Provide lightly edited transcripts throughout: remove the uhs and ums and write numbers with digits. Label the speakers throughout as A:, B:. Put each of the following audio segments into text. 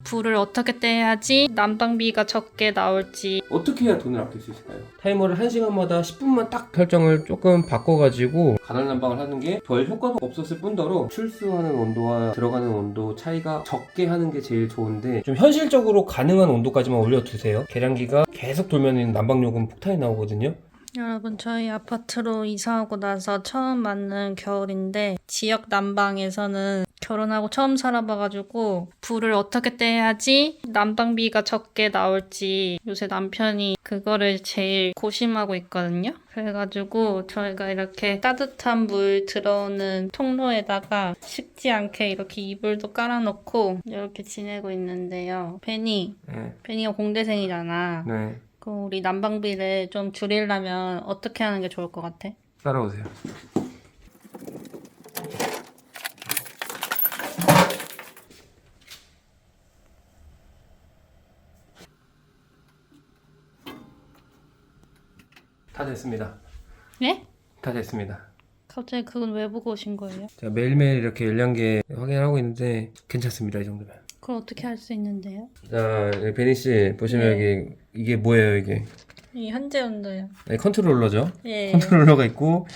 A: 불을 어떻게 떼야지 난방비가 적게 나올지.
B: 어떻게 해야 돈을 아낄 수 있을까요? 타이머를 1시간마다 10분만 딱 설정을 조금 바꿔가지고 간헐 난방을 하는 게 별 효과가 없었을 뿐더러 출수하는 온도와 들어가는 온도 차이가 적게 하는 게 제일 좋은데, 좀 현실적으로 가능한 온도까지만 올려두세요. 계량기가 계속 돌면 난방요금 폭탄이 나오거든요.
A: 여러분, 저희 아파트로 이사하고 나서 처음 맞는 겨울인데 지역 난방에서는 결혼하고 처음 살아봐가지고 불을 어떻게 떼야지 난방비가 적게 나올지 요새 남편이 그거를 제일 고심하고 있거든요. 그래가지고 저희가 이렇게 따뜻한 물 들어오는 통로에다가 식지 않게 이렇게 이불도 깔아놓고 이렇게 지내고 있는데요. 베니가 공대생이잖아.
B: 네.
A: 그럼 우리 난방비를 좀 줄이려면 어떻게 하는 게 좋을 것 같아?
B: 따라오세요. 다 됐습니다.
A: 네?
B: 다 됐습니다.
A: 갑자기 그건 왜 보고 오신 거예요?
B: 제가 매일매일 이렇게 열량계 확인하고 있는데 괜찮습니다, 이 정도면.
A: 그걸 어떻게 할 수 있는데요?
B: 자, 베니씨 보시면
A: 네.
B: 여기 이게 뭐예요, 이게?
A: 이 현재 온도요.
B: 네, 컨트롤러죠.
A: 예.
B: 컨트롤러가 있고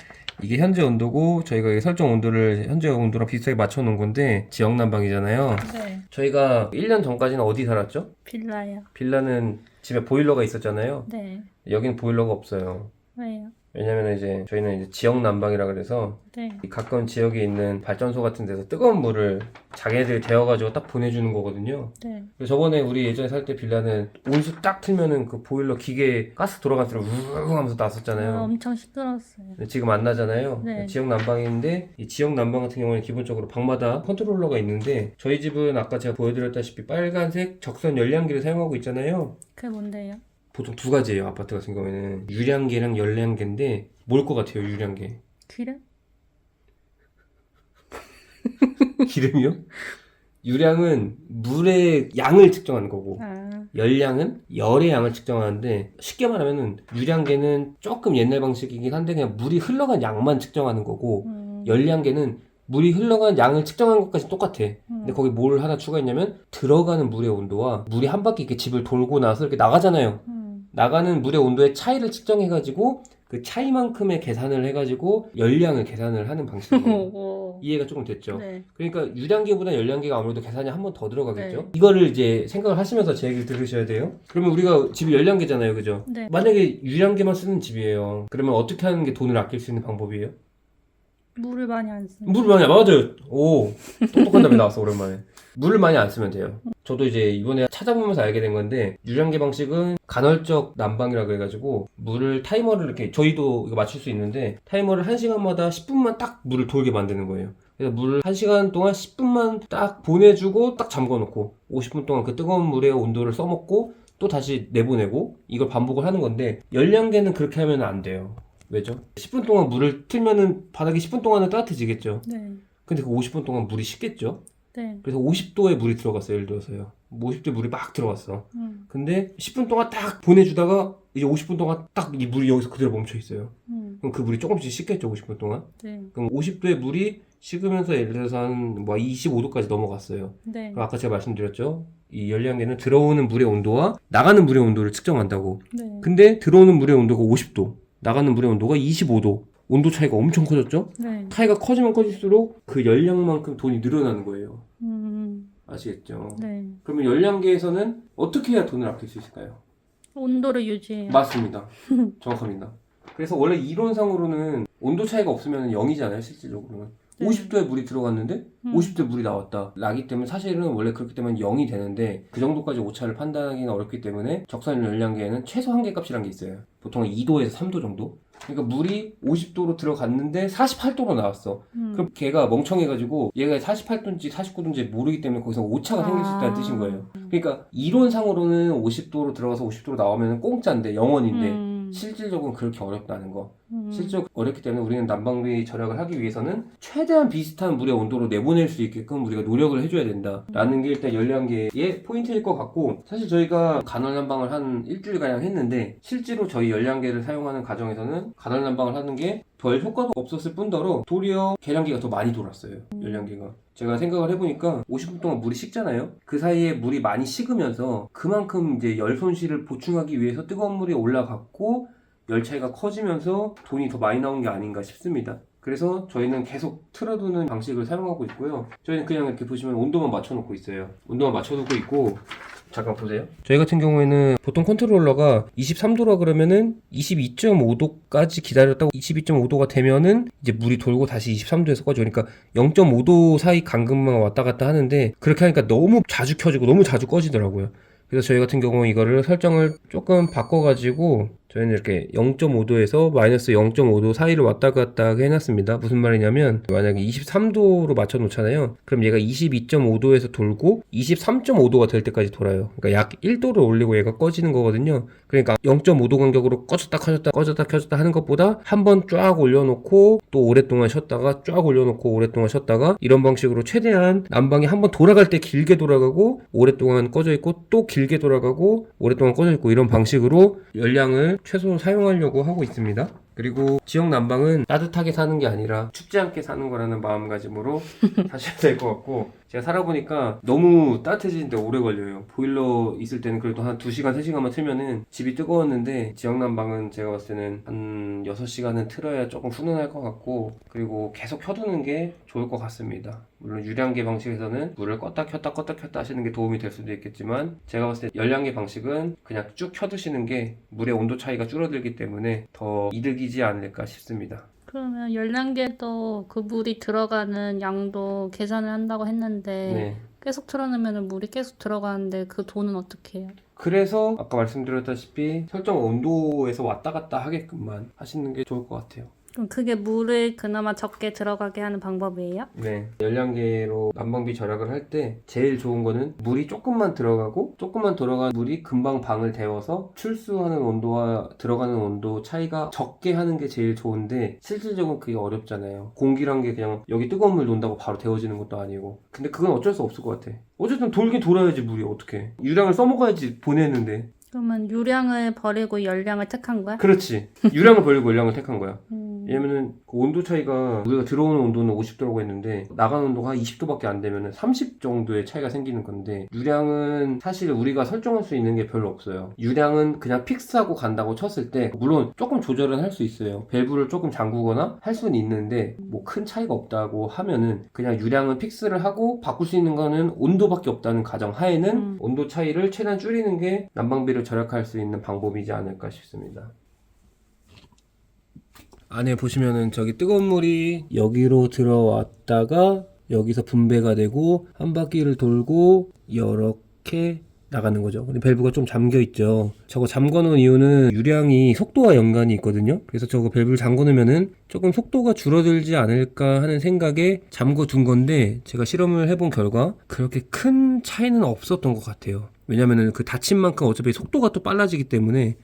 B: 이게 현재 온도고, 저희가 이게 설정 온도를 현재 온도랑 비슷하게 맞춰 놓은 건데 지역 난방이잖아요.
A: 네.
B: 저희가 1년 전까지는 어디 살았죠?
A: 빌라요.
B: 빌라는 집에 보일러가 있었잖아요.
A: 네.
B: 여기는 보일러가 없어요.
A: 왜요?
B: 왜냐면 이제 저희는 이제 지역 난방이라 그래서
A: 네.
B: 이 가까운 지역에 있는 발전소 같은 데서 뜨거운 물을 자기네들이 데워가지고 딱 보내주는 거거든요.
A: 네.
B: 그래서 저번에 우리 예전에 살 때 빌라는 온수 딱 틀면은 그 보일러 기계 가스 돌아간 소리 우웅 하면서 났었잖아요.
A: 엄청 시끄러웠어요.
B: 근데 지금 안 나잖아요.
A: 네.
B: 지역 난방인데 이 지역 난방 같은 경우는 기본적으로 방마다 컨트롤러가 있는데, 저희 집은 아까 제가 보여드렸다시피 빨간색 적선 열량기를 사용하고 있잖아요.
A: 그게 뭔데요?
B: 보통 두 가지예요. 아파트 같은 경우에는 유량계랑 열량계인데 뭘 것 같아요? 유량계
A: 기름?
B: 기름이요? 유량은 물의 양을 측정하는 거고,
A: 아.
B: 열량은 열의 양을 측정하는데, 쉽게 말하면은 유량계는 조금 옛날 방식이긴 한데 그냥 물이 흘러간 양만 측정하는 거고, 열량계는 물이 흘러간 양을 측정한 것까지 똑같아. 근데 거기 뭘 하나 추가했냐면 들어가는 물의 온도와 물이 한 바퀴 이렇게 집을 돌고 나서 이렇게 나가잖아요. 나가는 물의 온도의 차이를 측정해가지고 그 차이만큼의 계산을 해가지고 열량을 계산을 하는 방식이에요. 이해가 조금 됐죠?
A: 네.
B: 그러니까 유량계보다 열량계가 아무래도 계산이 한 번 더 들어가겠죠?
A: 네.
B: 이거를 이제 생각을 하시면서 제 얘기를 들으셔야 돼요. 그러면 우리가 집이 열량계잖아요, 그죠?
A: 네.
B: 만약에 유량계만 쓰는 집이에요. 그러면 어떻게 하는 게 돈을 아낄 수 있는 방법이에요?
A: 물을 많이 안 쓰는.
B: 물을 많이 맞아요. 오, 똑똑한 답이 나왔어, 오랜만에. 물을 많이 안 쓰면 돼요. 저도 이제 이번에 찾아보면서 알게 된 건데, 유량계 방식은 간헐적 난방이라고 해가지고 물을 타이머를 이렇게, 저희도 이거 맞출 수 있는데 타이머를 1시간마다 10분만 딱 물을 돌게 만드는 거예요. 그래서 물을 1시간 동안 10분만 딱 보내주고 딱 잠궈놓고 50분 동안 그 뜨거운 물의 온도를 써먹고 또 다시 내보내고, 이걸 반복을 하는 건데, 열량계는 그렇게 하면 안 돼요. 왜죠? 10분 동안 물을 틀면은 바닥이 10분 동안은 따뜻해지겠죠.
A: 네.
B: 근데 그 50분 동안 물이 식겠죠.
A: 네.
B: 그래서 50도에 물이 들어갔어요. 예를 들어서요. 50도에 물이 막 들어갔어. 근데 10분 동안 딱 보내주다가 이제 50분 동안 딱 이 물이 여기서 그대로 멈춰 있어요. 그럼 그 물이 조금씩 식겠죠, 50분 동안.
A: 네.
B: 그럼 50도의 물이 식으면서 예를 들어서 한 뭐 25도까지 넘어갔어요.
A: 네.
B: 그럼 아까 제가 말씀드렸죠. 이 열량계는 들어오는 물의 온도와 나가는 물의 온도를 측정한다고.
A: 네.
B: 근데 들어오는 물의 온도가 50도, 나가는 물의 온도가 25도. 온도 차이가 엄청 커졌죠?
A: 네.
B: 차이가 커지면 커질수록 그 열량만큼 돈이 늘어나는 거예요. 아시겠죠?
A: 네.
B: 그러면 열량계에서는 어떻게 해야 돈을 아낄 수 있을까요?
A: 온도를 유지해요.
B: 맞습니다. 정확합니다. 그래서 원래 이론상으로는 온도 차이가 없으면 0이잖아요, 실질적으로는.
A: 네.
B: 50도에 물이 들어갔는데 50도에 물이 나왔다. 라기 때문에 사실은 원래 그렇기 때문에 0이 되는데, 그 정도까지 오차를 판단하기는 어렵기 때문에 적산 열량계에는 최소 한계값이라는 게 있어요. 보통 2도에서 3도 정도? 그러니까 물이 50도로 들어갔는데 48도로 나왔어. 그럼 걔가 멍청해가지고 얘가 48도인지 49도인지 모르기 때문에 거기서 오차가 생길 수 있다는 뜻인 거예요. 그러니까 이론상으로는 50도로 들어가서 50도로 나오면 공짜인데, 영원인데 실질적으로 그렇게 어렵다는 거. 실제로 어렵기 때문에 우리는 난방비 절약을 하기 위해서는 최대한 비슷한 물의 온도로 내보낼 수 있게끔 우리가 노력을 해줘야 된다라는 게 일단 열량계의 포인트일 것 같고, 사실 저희가 간헐 난방을 한 일주일가량 했는데 실제로 저희 열량계를 사용하는 가정에서는 간헐 난방을 하는 게 별 효과도 없었을 뿐더러 도리어 계량기가 더 많이 돌았어요. 열량기가. 제가 생각을 해보니까 50분 동안 물이 식잖아요. 그 사이에 물이 많이 식으면서 그만큼 이제 열 손실을 보충하기 위해서 뜨거운 물이 올라갔고 열 차이가 커지면서 돈이 더 많이 나온 게 아닌가 싶습니다. 그래서 저희는 계속 틀어두는 방식을 사용하고 있고요. 저희는 그냥 이렇게 보시면 온도만 맞춰놓고 있어요. 온도만 맞춰놓고 있고 잠깐 보세요. 저희 같은 경우에는 보통 컨트롤러가 23도라 그러면은 22.5도까지 기다렸다가 22.5도가 되면은 이제 물이 돌고 다시 23도에서 꺼져. 그러니까 0.5도 사이 간극만 왔다 갔다 하는데 그렇게 하니까 너무 자주 켜지고 너무 자주 꺼지더라고요. 그래서 저희 같은 경우 이거를 설정을 조금 바꿔가지고 저희는 이렇게 0.5도에서 마이너스 0.5도 사이를 왔다 갔다 하게 해놨습니다. 무슨 말이냐면 만약에 23도로 맞춰 놓잖아요. 그럼 얘가 22.5도에서 돌고 23.5도가 될 때까지 돌아요. 그러니까 약 1도를 올리고 얘가 꺼지는 거거든요. 그러니까 0.5도 간격으로 꺼졌다 켜졌다 꺼졌다 켜졌다 하는 것보다 한번 쫙 올려놓고 또 오랫동안 쉬었다가 쫙 올려놓고 오랫동안 쉬었다가 이런 방식으로 최대한 난방이 한번 돌아갈 때 길게 돌아가고 오랫동안 꺼져 있고 또 길게 돌아가고 오랫동안 꺼져 있고 이런 방식으로 열량을 최소 사용하려고 하고 있습니다. 그리고 지역 난방은 따뜻하게 사는 게 아니라 춥지 않게 사는 거라는 마음가짐으로 사셔야 될 것 같고 제가 살아보니까 너무 따뜻해지는데 오래 걸려요. 보일러 있을 때는 그래도 한 2시간, 3시간만 틀면은 집이 뜨거웠는데 지역 난방은 제가 봤을 때는 한 6시간은 틀어야 조금 훈훈할 것 같고 그리고 계속 켜두는 게 좋을 것 같습니다. 물론 유량계 방식에서는 물을 껐다 켰다 하시는 게 도움이 될 수도 있겠지만 제가 봤을 때 열량계 방식은 그냥 쭉 켜두시는 게 물의 온도 차이가 줄어들기 때문에 더 이득이지 않을까 싶습니다.
A: 그러면 열량계도 그 물이 들어가는 양도 계산을 한다고 했는데
B: 네.
A: 계속 틀어놓으면 물이 계속 들어가는데 그 돈은 어떻게 해요?
B: 그래서 아까 말씀드렸다시피 설정 온도에서 왔다 갔다 하게끔만 하시는 게 좋을 것 같아요.
A: 그럼 그게 물을 그나마 적게 들어가게 하는 방법이에요?
B: 네. 열량계로 난방비 절약을 할 때 제일 좋은 거는 물이 조금만 들어가고 조금만 들어간 물이 금방 방을 데워서 출수하는 온도와 들어가는 온도 차이가 적게 하는 게 제일 좋은데 실질적으로 그게 어렵잖아요. 공기란 게 그냥 여기 뜨거운 물 논다고 바로 데워지는 것도 아니고 근데 그건 어쩔 수 없을 것 같아. 어쨌든 돌긴 돌아야지 물이 어떻게 유량을 써먹어야지 보내는데
A: 그러면 유량을 버리고 열량을 택한 거야?
B: 그렇지. 유량을 버리고 열량을 택한 거야.
A: 음.
B: 왜냐면은 그 온도 차이가 우리가 들어오는 온도는 50도라고 했는데 나가는 온도가 20도밖에 안 되면은 30 정도의 차이가 생기는 건데 유량은 사실 우리가 설정할 수 있는 게 별로 없어요. 유량은 그냥 픽스하고 간다고 쳤을 때 물론 조금 조절은 할 수 있어요. 밸브를 조금 잠그거나 할 수는 있는데 뭐 큰 차이가 없다고 하면은 그냥 유량은 픽스를 하고 바꿀 수 있는 거는 온도밖에 없다는 가정 하에는 온도 차이를 최대한 줄이는 게 난방비를 절약할 수 있는 방법이지 않을까 싶습니다. 안에 보시면은 저기 뜨거운 물이 여기로 들어왔다가 여기서 분배가 되고 한 바퀴를 돌고 이렇게 나가는 거죠. 근데 밸브가 좀 잠겨 있죠. 저거 잠궈 놓은 이유는 유량이 속도와 연관이 있거든요. 그래서 저거 밸브를 잠궈 놓으면은 조금 속도가 줄어들지 않을까 하는 생각에 잠궈 둔 건데 제가 실험을 해본 결과 그렇게 큰 차이는 없었던 것 같아요. 왜냐면은 그 닫힌 만큼 어차피 속도가 또 빨라지기 때문에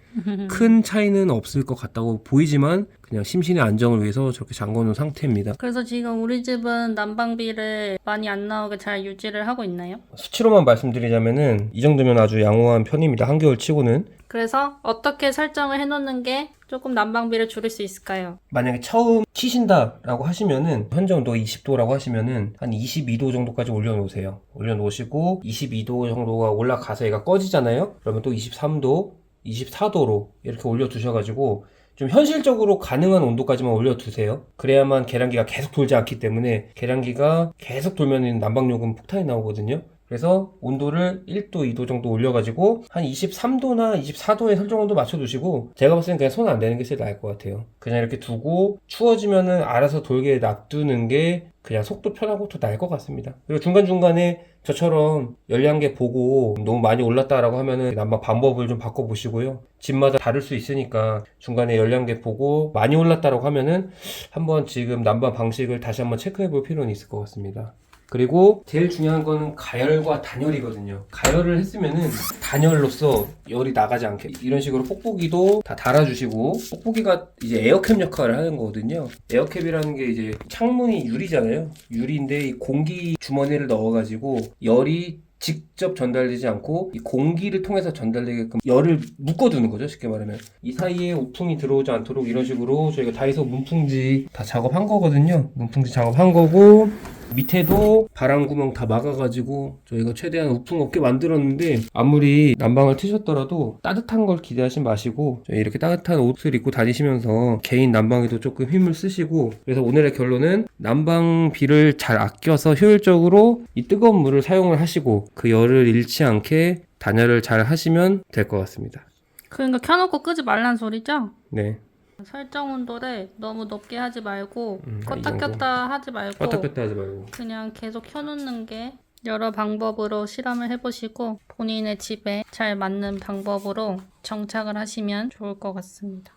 B: 큰 차이는 없을 것 같다고 보이지만 그냥 심신의 안정을 위해서 저렇게 잠궈 놓은 상태입니다.
A: 그래서 지금 우리 집은 난방비를 많이 안 나오게 잘 유지를 하고 있나요?
B: 수치로만 말씀드리자면은 이 정도면 아주 양호한 편입니다. 한겨울 치고는.
A: 그래서 어떻게 설정을 해놓는 게 조금 난방비를 줄일 수 있을까요?
B: 만약에 처음 키신다라고 하시면은 현재 온도가 20도라고 하시면은 한 22도 정도까지 올려놓으세요. 올려놓으시고 22도 정도가 올라가서 얘가 꺼지잖아요. 그러면 또 23도, 24도로 이렇게 올려두셔가지고 좀 현실적으로 가능한 온도까지만 올려두세요. 그래야만 계량기가 계속 돌지 않기 때문에 계량기가 계속 돌면 난방요금 폭탄이 나오거든요. 그래서 온도를 1도, 2도 정도 올려가지고 한 23도나 24도에 설정 온도 맞춰두시고 제가 봤을 땐 그냥 손 안 대는 게 제일 나을 것 같아요. 그냥 이렇게 두고 추워지면은 알아서 돌게 놔두는 게 그냥 속도 편하고 더 나을 것 같습니다. 그리고 중간중간에 저처럼 열량계 보고 너무 많이 올랐다라고 하면은 난방 방법을 좀 바꿔보시고요. 집마다 다를 수 있으니까 중간에 열량계 보고 많이 올랐다라고 하면은 한번 지금 난방 방식을 다시 한번 체크해 볼 필요는 있을 것 같습니다. 그리고 제일 중요한 거는 가열과 단열이거든요. 가열을 했으면은 단열로서 열이 나가지 않게 이런 식으로 뽁뽁이도 다 달아주시고 뽁뽁이가 이제 에어캡 역할을 하는 거거든요. 에어캡이라는 게 이제 창문이 유리잖아요. 유리인데 이 공기 주머니를 넣어가지고 열이 직접 전달되지 않고 이 공기를 통해서 전달되게끔 열을 묶어두는 거죠. 쉽게 말하면 이 사이에 우풍이 들어오지 않도록 이런 식으로 저희가 다이소 문풍지 다 작업한 거거든요. 문풍지 작업한 거고 밑에도 바람 구멍 다 막아가지고 저희가 최대한 우풍 없게 만들었는데 아무리 난방을 트셨더라도 따뜻한 걸 기대하지 마시고 이렇게 따뜻한 옷을 입고 다니시면서 개인 난방에도 조금 힘을 쓰시고, 그래서 오늘의 결론은 난방비를 잘 아껴서 효율적으로 이 뜨거운 물을 사용을 하시고 그 열을 잃지 않게 단열을 잘 하시면 될 것 같습니다.
A: 그러니까 켜놓고 끄지 말란 소리죠?
B: 네.
A: 설정 온도를 너무 높게 하지 말고
B: 이
A: 껐다
B: 정도.
A: 켰다 하지 말고
B: 껐다 켰다 하지 말고.
A: 그냥 계속 켜놓는 게 여러 방법으로 실험을 해보시고 본인의 집에 잘 맞는 방법으로 정착을 하시면 좋을 것 같습니다.